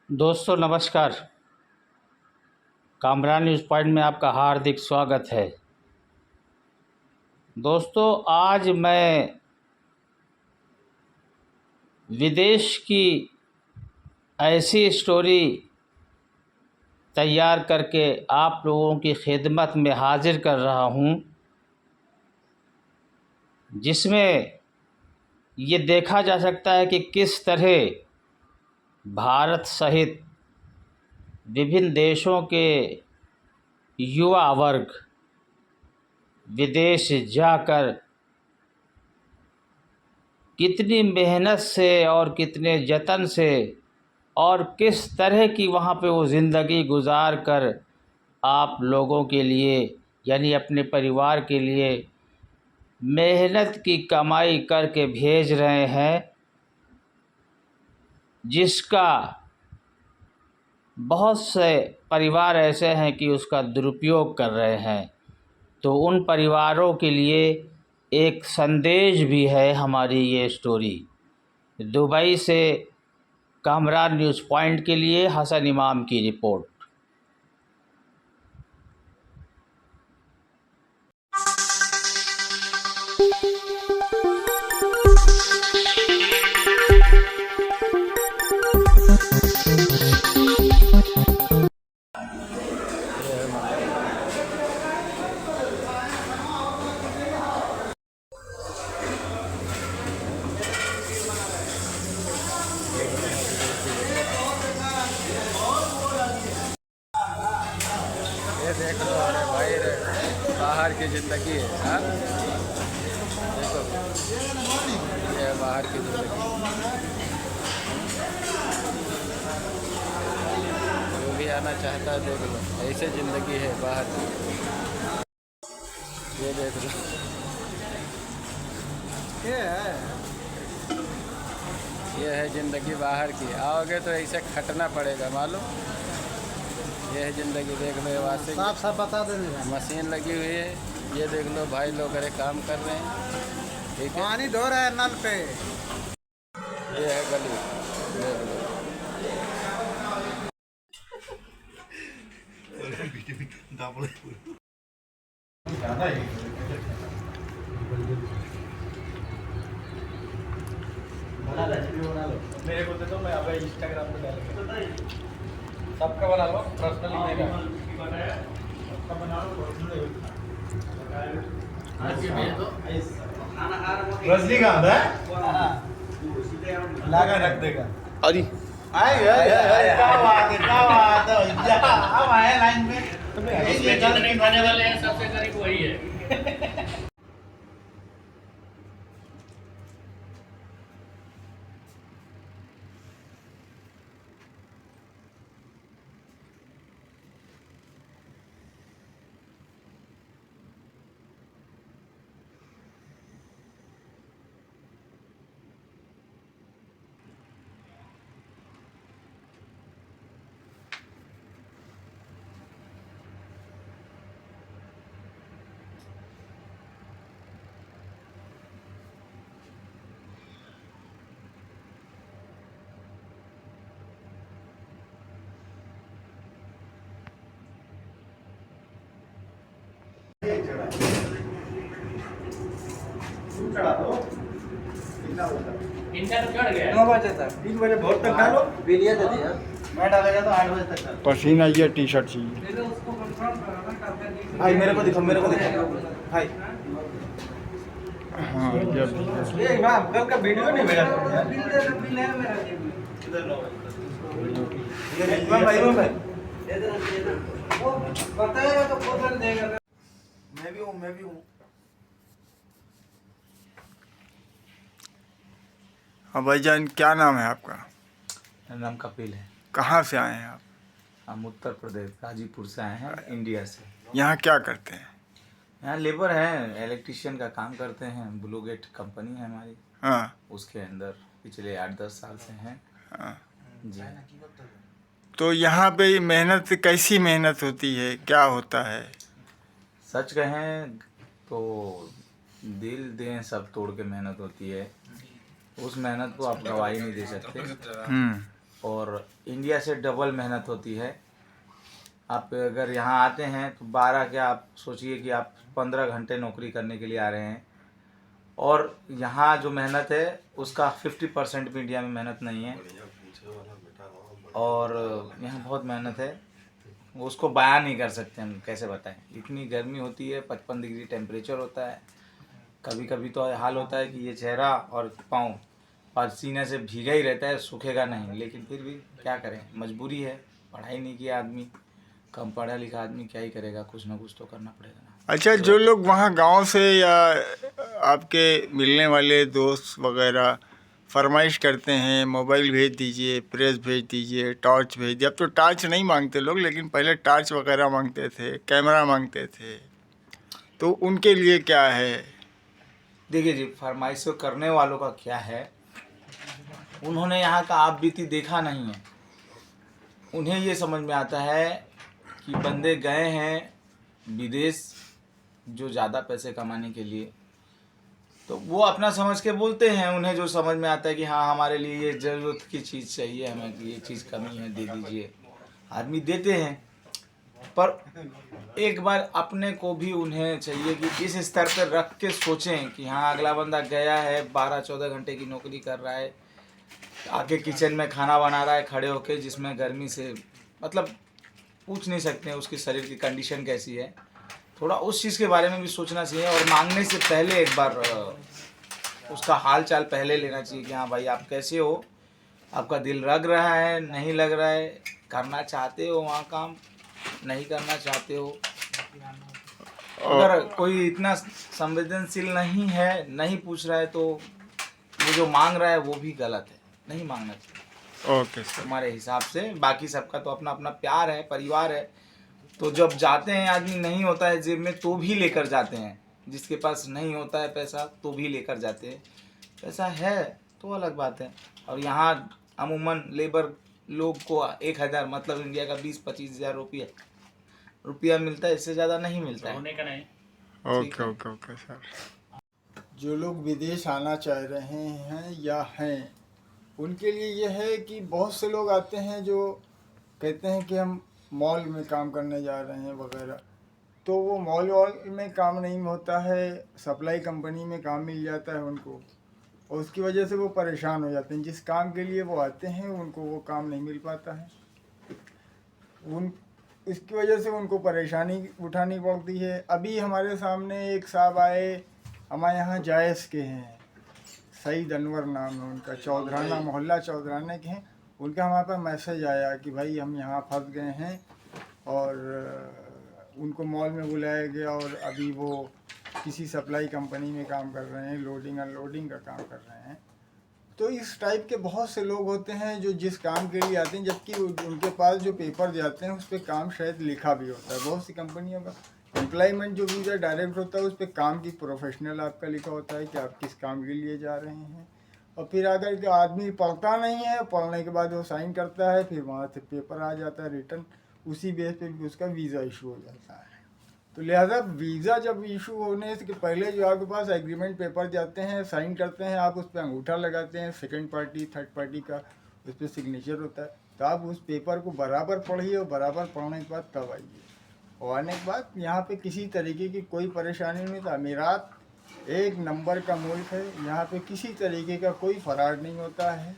दोस्तों नमस्कार। Kamran news point में आपका हार्दिक स्वागत है। दोस्तों आज मैं विदेश की ऐसी स्टोरी तैयार करके आप लोगों की खिदमत में हाजिर कर रहा हूं, जिसमें ये देखा जा सकता है कि किस तरह भारत सहित विभिन्न देशों के युवा वर्ग विदेश जाकर कितनी मेहनत से और कितने जतन से और किस तरह की वहाँ पे वो ज़िंदगी गुजार कर आप लोगों के लिए यानी अपने परिवार के लिए मेहनत की कमाई करके भेज रहे हैं, जिसका बहुत से परिवार ऐसे हैं कि उसका दुरुपयोग कर रहे हैं। तो उन परिवारों के लिए एक संदेश भी है हमारी ये स्टोरी। दुबई से कामरान न्यूज़ पॉइंट के लिए हसन इमाम की रिपोर्ट। ये देख लो, अरे भाई रे, बाहर की ज़िंदगी है। हाँ देखो, ये है बाहर की ज़िंदगी। जो भी आना चाहता है देख लो, ऐसे ज़िंदगी है बाहर की। ये देख लो, ये है ज़िंदगी बाहर की। आओगे तो ऐसे खटना पड़ेगा, मालूम। ये है ज़िंदगी, देख लो। ये वासी साफ साफ बता देने मशीन लगी हुई है। ये देख लो, भाई लोग अरे काम कर रहे हैं, ठीक है। पानी ढो रहा है नल पे। ये है गली, देख लो। मेरे को दे दो, मैं अब इंस्टाग्राम पे डालूंगा। सबका बना लो, पर्सनली देगा। सबका बना लो, पर्सनली। रजनी का आंदा है, लागा रख देगा। अरे क्या बात है, क्या बात है। जा हम आए लाइन में। जितने खाने वाले हैं सबसे करीब वही है। चढ़ा दो। इनका तो चढ़ गया। 9 बजे तक, 3 बजे भोर तक डालो। बिलिया दे दिया। मैं डालेगा तो 8 बजे तक डालो। पसीना ये टी शर्ट चाहिए। भाई मेरे को दिखो, मेरे को दिखो भाई। हाँ जब ये इमाम कल का वीडियो नहीं भेजा तुमने यार। इधर लो ये इमाम भाई, इमाम भाई वो बताएगा तो खुद देगा। मैं भी हूँ। हाँ भाईजान, क्या नाम है आपका? मेरा नाम कपिल है। कहाँ से आए हैं आप? हम उत्तर प्रदेश गाजीपुर से आए हैं, इंडिया से। यहाँ क्या करते हैं? यहाँ लेबर हैं, इलेक्ट्रिशियन का काम करते हैं। ब्लू गेट कंपनी है हमारी, हाँ उसके अंदर पिछले 8-10 साल से हैं हाँ। जी। तो यहाँ पे मेहनत, कैसी मेहनत होती है, क्या होता है? सच कहें तो दिल दें सब तोड़ के मेहनत होती है। उस मेहनत को आप गवाही नहीं दे सकते। और इंडिया से डबल मेहनत होती है। आप अगर यहाँ आते हैं तो 12 क्या आप सोचिए कि आप 15 घंटे नौकरी करने के लिए आ रहे हैं, और यहाँ जो मेहनत है उसका 50% भी इंडिया में मेहनत नहीं है, और यहाँ बहुत मेहनत है, उसको बयान नहीं कर सकते हम, कैसे बताएं। इतनी गर्मी होती है, 55 डिग्री टेम्परेचर होता है, कभी कभी तो हाल होता है कि ये चेहरा और पाँव पसीने से भीगा ही रहता है, सूखेगा नहीं, लेकिन फिर भी क्या करें, मजबूरी है। पढ़ाई नहीं किया आदमी, कम पढ़ा लिखा आदमी क्या ही करेगा, कुछ ना कुछ तो करना पड़ेगा ना। अच्छा, जो लोग वहाँ गांव से या आपके मिलने वाले दोस्त वगैरह फरमाइश करते हैं मोबाइल भेज दीजिए, प्रेस भेज दीजिए, टॉर्च भेज दीजिए, अब तो टॉर्च नहीं मांगते लोग, लेकिन पहले टॉर्च वगैरह मांगते थे, कैमरा मांगते थे, तो उनके लिए क्या है? देखिए जी, फरमाइश करने वालों का क्या है, उन्होंने यहाँ का आप बीती देखा नहीं है। उन्हें ये समझ में आता है कि बंदे गए हैं विदेश जो ज़्यादा पैसे कमाने के लिए, तो वो अपना समझ के बोलते हैं। उन्हें जो समझ में आता है कि हाँ हमारे लिए ये ज़रूरत की चीज़ चाहिए, हमें ये चीज़ कमी है, दे दीजिए, आदमी देते हैं। पर एक बार अपने को भी उन्हें चाहिए कि इस स्तर पर रख के सोचें कि हाँ अगला बंदा गया है, 12-14 घंटे की नौकरी कर रहा है, आके किचन में खाना बना रहा है खड़े होके, जिसमें गर्मी से मतलब पूछ नहीं सकते हैं उसके शरीर की कंडीशन कैसी है। थोड़ा उस चीज़ के बारे में भी सोचना चाहिए, और मांगने से पहले एक बार उसका हाल चाल पहले लेना चाहिए कि हाँ भाई आप कैसे हो, आपका दिल लग रहा है, नहीं लग रहा है, करना चाहते हो वहाँ काम, नहीं करना चाहते हो। अगर कोई इतना संवेदनशील नहीं है, नहीं पूछ रहा है, तो वो जो मांग रहा है वो भी गलत है, नहीं मांगना चाहिए। Okay sir. हमारे हिसाब से बाकी सबका तो अपना अपना प्यार है, परिवार है, तो जब जाते हैं आदमी नहीं होता है जेब में तो भी लेकर जाते हैं, जिसके पास नहीं होता है पैसा तो भी लेकर जाते हैं, पैसा है तो अलग बात है। और यहाँ अमूमन लेबर लोग को 1000 मतलब इंडिया का 20-25 हज़ार रुपया मिलता है, इससे ज़्यादा नहीं मिलता है। होने का नहीं। Okay okay okay sir. जो लोग विदेश आना चाह रहे हैं या हैं, उनके लिए यह है कि बहुत से लोग आते हैं जो कहते हैं कि हम मॉल में काम करने जा रहे हैं वगैरह, तो वो मॉल वॉल में काम नहीं होता है, सप्लाई कंपनी में काम मिल जाता है उनको, और उसकी वजह से वो परेशान हो जाते हैं। जिस काम के लिए वो आते हैं उनको वो काम नहीं मिल पाता है, इसकी वजह से उनको परेशानी उठानी पड़ती है। अभी हमारे सामने एक साहब आए, हमारे यहाँ जायस के हैं, सईद अनवर नाम है उनका, चौधराना मोहल्ला चौधराना के हैं। उनका हमारे पास मैसेज आया कि भाई हम यहाँ फंस गए हैं, और उनको मॉल में बुलाया गया, और अभी वो किसी सप्लाई कंपनी में काम कर रहे हैं, लोडिंग अनलोडिंग का काम कर रहे हैं। तो इस टाइप के बहुत से लोग होते हैं जो जिस काम के लिए आते हैं, जबकि उनके पास जो पेपर जाते हैं उस पर काम शायद लिखा भी होता है। बहुत सी कंपनियों का एम्प्लॉयमेंट जो वीज़ा डायरेक्ट होता है उस पर काम की प्रोफेशनल आपका लिखा होता है कि आप किस काम के लिए जा रहे हैं, और फिर अगर के आदमी पढ़ता नहीं है, पढ़ने के बाद वो साइन करता है, फिर वहाँ से पेपर आ जाता है रिटर्न, उसी बेस पे भी उसका वीज़ा इशू हो जाता है। तो लिहाजा वीज़ा जब इशू होने से पहले जो आपके पास एग्रीमेंट पेपर जाते हैं, साइन करते हैं, आप उस पर अंगूठा लगाते हैं, सेकंड पार्टी थर्ड पार्टी का उस पर सिग्नेचर होता है, तो आप उस पेपर को बराबर पढ़िए, और बराबर पढ़ने के बाद तब आइए। और आने के बाद यहाँ पे किसी तरीके की कोई परेशानी नहीं था। अमीरात एक नंबर का मुल्क है, यहाँ पे किसी तरीके का कोई फराड नहीं होता है,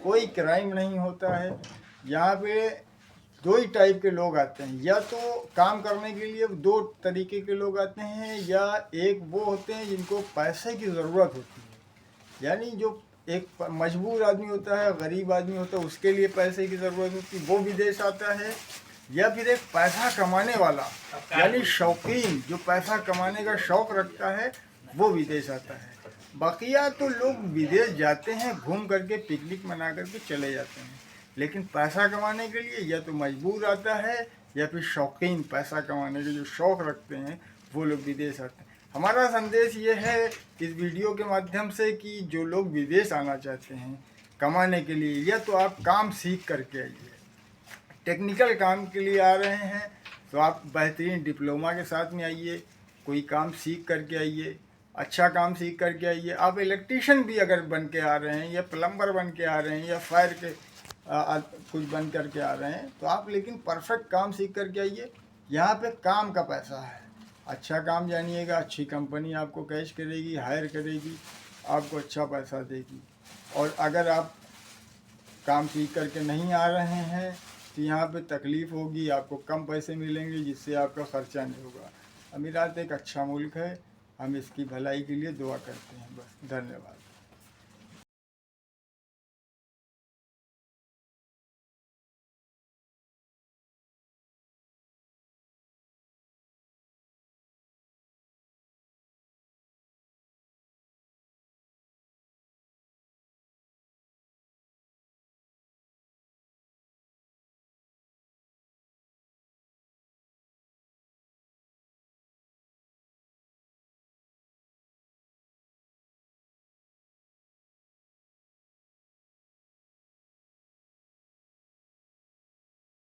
कोई क्राइम नहीं होता है। यहाँ पे दो ही टाइप के लोग आते हैं, या तो काम करने के लिए दो तरीके के लोग आते हैं, या एक वो होते हैं जिनको पैसे की ज़रूरत होती है, यानी जो एक मजबूर आदमी होता है, गरीब आदमी होता है, उसके लिए पैसे की ज़रूरत होती है, वो विदेश आता है। या फिर एक पैसा कमाने वाला यानी शौकीन जो पैसा कमाने का शौक़ रखता है वो विदेश आता है। बाकिया तो लोग विदेश जाते हैं घूम करके पिकनिक मना करके चले जाते हैं, लेकिन पैसा कमाने के लिए या तो मजबूर आता है या फिर शौकीन पैसा कमाने के जो शौक़ रखते हैं वो लोग विदेश आते हैं। हमारा संदेश ये है इस वीडियो के माध्यम से कि जो लोग विदेश आना चाहते हैं कमाने के लिए, या तो आप काम सीख करके आइए, टेक्निकल काम के लिए आ रहे हैं तो आप बेहतरीन डिप्लोमा के साथ में आइए, कोई काम सीख करके आइए, अच्छा काम सीख करके आइए। आप इलेक्ट्रीशियन भी अगर बन के आ रहे हैं, या प्लम्बर बन के आ रहे हैं, या फायर के कुछ बन करके आ रहे हैं, तो आप लेकिन परफेक्ट काम सीख करके आइए। यहाँ पे काम का पैसा है, अच्छा काम जानिएगा, अच्छी कंपनी आपको कैश करेगी, हायर करेगी, आपको अच्छा पैसा देगी। और अगर आप काम सीख करके नहीं आ रहे हैं तो यहाँ पे तकलीफ़ होगी, आपको कम पैसे मिलेंगे जिससे आपका ख़र्चा नहीं होगा। अमीरात एक अच्छा मुल्क है, हम इसकी भलाई के लिए दुआ करते हैं। बस, धन्यवाद।